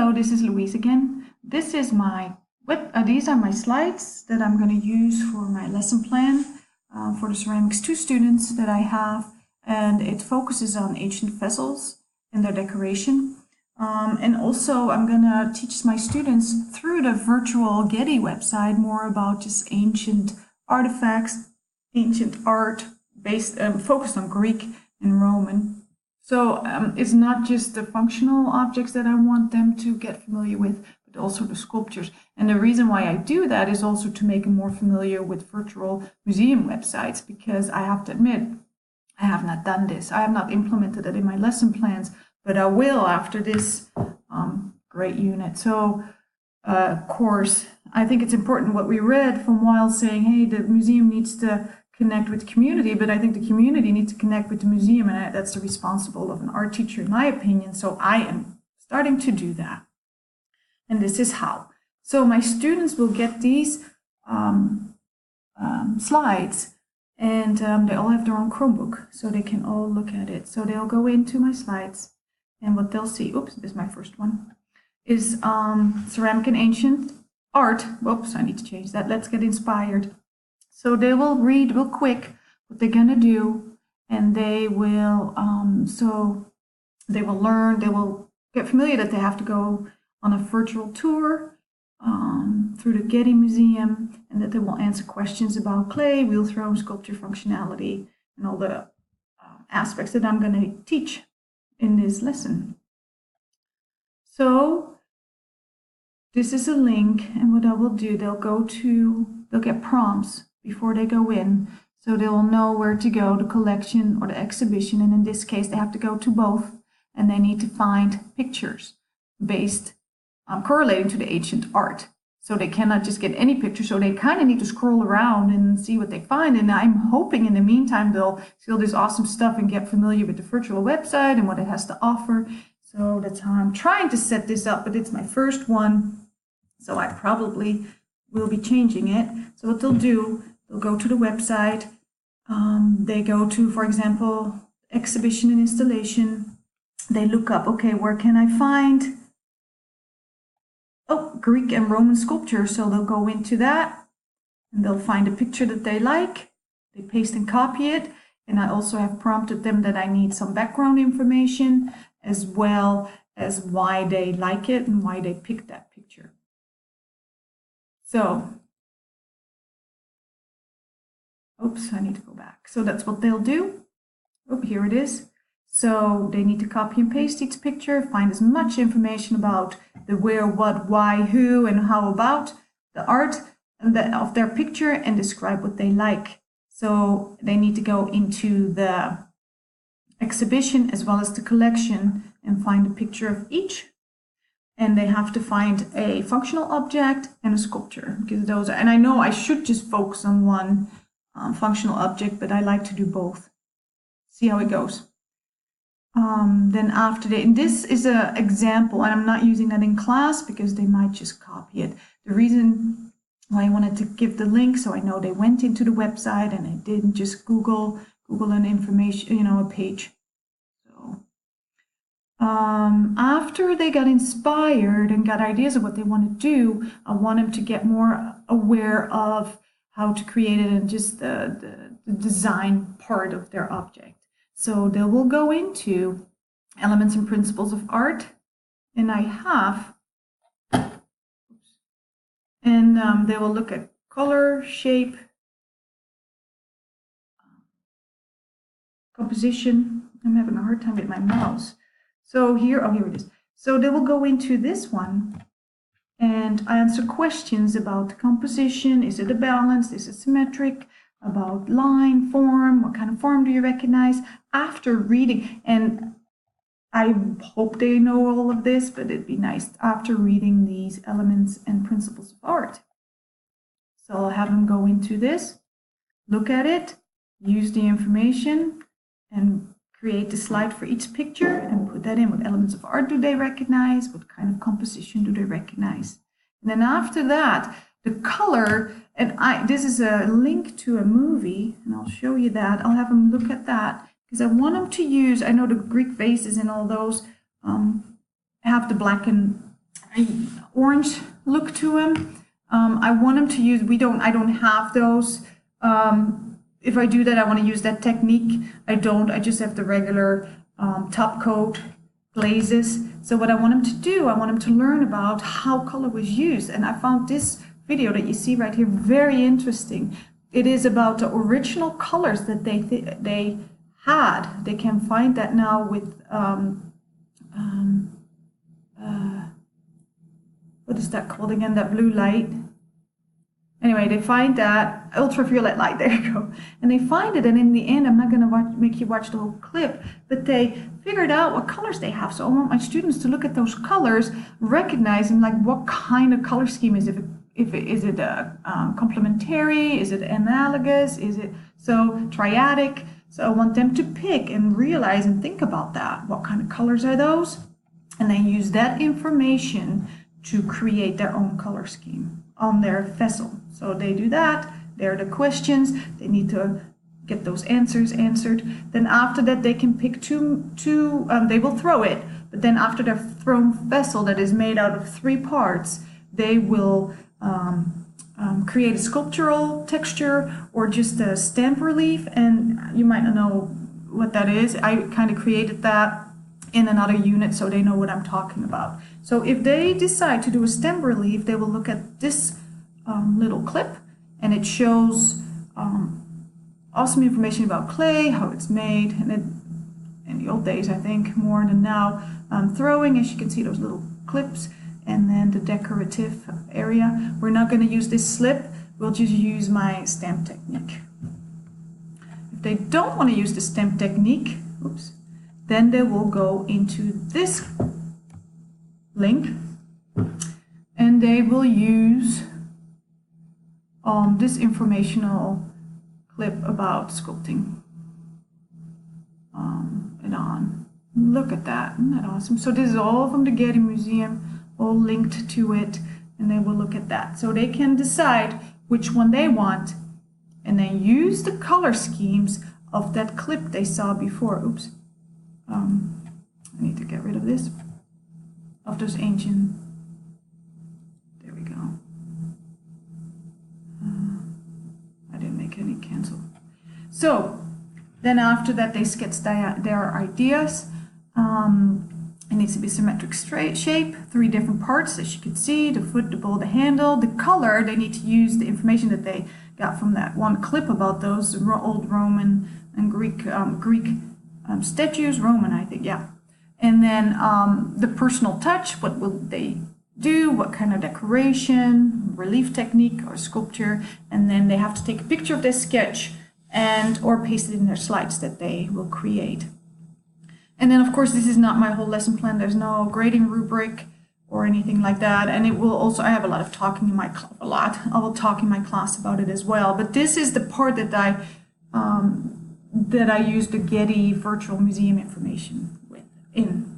Hello, this is Louise again. This is my these are my slides that I'm going to use for my lesson plan for the Ceramics 2 students that I have, and it focuses on ancient vessels and their decoration. And also I'm going to teach my students through the virtual Getty website more about just ancient artifacts, ancient art based focused on Greek and Roman. So it's not just the functional objects that I want them to get familiar with, but also the sculptures. And the reason why I do that is also to make them more familiar with virtual museum websites, because I have to admit, I have not done this. I have not implemented it in my lesson plans, but I will after this great unit. So, course, I think it's important what we read from Weil saying, hey, the museum needs to connect with the community, but I think the community needs to connect with the museum, and that's the responsible of an art teacher, in my opinion. So I am starting to do that. And this is how. So my students will get these slides, and they all have their own Chromebook, so they can all look at it. So they'll go into my slides, and what they'll see, oops, this is my first one, is ceramic and ancient art. Whoops, I need to change that. Let's get inspired. So they will read real quick what they're going to do, and they will they will learn, they will get familiar that they have to go on a virtual tour through the Getty Museum, and that they will answer questions about clay, wheel throw, sculpture functionality, and all the aspects that I'm going to teach in this lesson. So this is a link, and what I will do, they'll get prompts before they go in, so they will know where to go, the collection or the exhibition, and in this case they have to go to both, and they need to find pictures based correlating to the ancient art. So they cannot just get any picture, so they kind of need to scroll around and see what they find, and I'm hoping in the meantime they'll see all this awesome stuff and get familiar with the virtual website and what it has to offer. So that's how I'm trying to set this up, but it's my first one, so I probably will be changing it. So what they'll do, they'll go to the website, they go to, for example, exhibition and installation, they look up, okay, where can I find, Greek and Roman sculpture, so they'll go into that, and they'll find a picture that they like, they paste and copy it, and I also have prompted them that I need some background information, as well as why they like it and why they picked that picture. So, oops, I need to go back. So that's what they'll do. Oh, here it is. So they need to copy and paste each picture, find as much information about the where, what, why, who, and how about the art of their picture, and describe what they like. So they need to go into the exhibition as well as the collection and find a picture of each. And they have to find a functional object and a sculpture, because those are, and I know I should just focus on one functional object, but I like to do both. See how it goes. Then after and this is an example, and I'm not using that in class because they might just copy it. The reason why I wanted to give the link, so I know they went into the website and they didn't just Google an information, a page. So after they got inspired and got ideas of what they want to do, I want them to get more aware of how to create it and just the design part of their object. So they will go into elements and principles of art, and I have, and they will look at color, shape, composition. I'm having a hard time with my mouse. So here it is. So they will go into this one and answer questions about the composition. Is it a balance? Is it symmetric? About line, form, what kind of form do you recognize? After reading, and I hope they know all of this, but it'd be nice after reading these elements and principles of art. So I'll have them go into this, look at it, use the information, and create the slide for each picture and put that in. What elements of art do they recognize? What kind of composition do they recognize? And then after that, the color, and this is a link to a movie, and I'll show you that. I'll have them look at that because I want them to use, I know the Greek vases and all those have the black and orange look to them. I want them to use, I don't have those. If I do that, I want to use that technique. I just have the regular top coat glazes. So what I want them to do, I want them to learn about how color was used. And I found this video that you see right here very interesting. It is about the original colors that they had. They can find that now with what is that called again? That blue light. Anyway, they find that ultraviolet light. There you go. And they find it, and in the end, I'm not going to make you watch the whole clip, but they figured out what colors they have. So I want my students to look at those colors, recognizing like what kind of color scheme is it. Is it complementary? Is it analogous? Is it triadic? So I want them to pick and realize and think about that. What kind of colors are those? And then use that information to create their own color scheme on their vessel. So they do that. There are the questions. They need to get those answers answered. Then after that, they can pick two. They will throw it. But then after their thrown vessel that is made out of 3 parts, they will create a sculptural texture or just a stamp relief. And you might not know what that is. I kind of created that in another unit so they know what I'm talking about. So if they decide to do a stamp relief, they will look at this little clip, and it shows awesome information about clay, how it's made, and in the old days, I think, more than now, throwing, as you can see, those little clips, and then the decorative area. We're not going to use this slip, we'll just use my stamp technique. If they don't want to use the stamp technique, oops, then they will go into this link, and they will use this informational clip about sculpting it on. Look at that, isn't that awesome? So this is all from the Getty Museum, all linked to it, and they will look at that. So they can decide which one they want, and then use the color schemes of that clip they saw before. Oops. I need to get rid of this, of those ancient, there we go. I didn't make any cancel. So then after that, they sketch their ideas. It needs to be symmetric shape, 3 different parts, as you can see, the foot, the bowl, the handle, the color. They need to use the information that they got from that one clip about those old Roman and Greek statues, Roman, I think, yeah. And then the personal touch, what will they do, what kind of decoration, relief technique or sculpture, and then they have to take a picture of their sketch and or paste it in their slides that they will create. And then of course this is not my whole lesson plan, there's no grading rubric or anything like that, and it will also, I have a lot of talking in my class, I will talk in my class about it as well, but this is the part that I use the Getty Virtual Museum information in.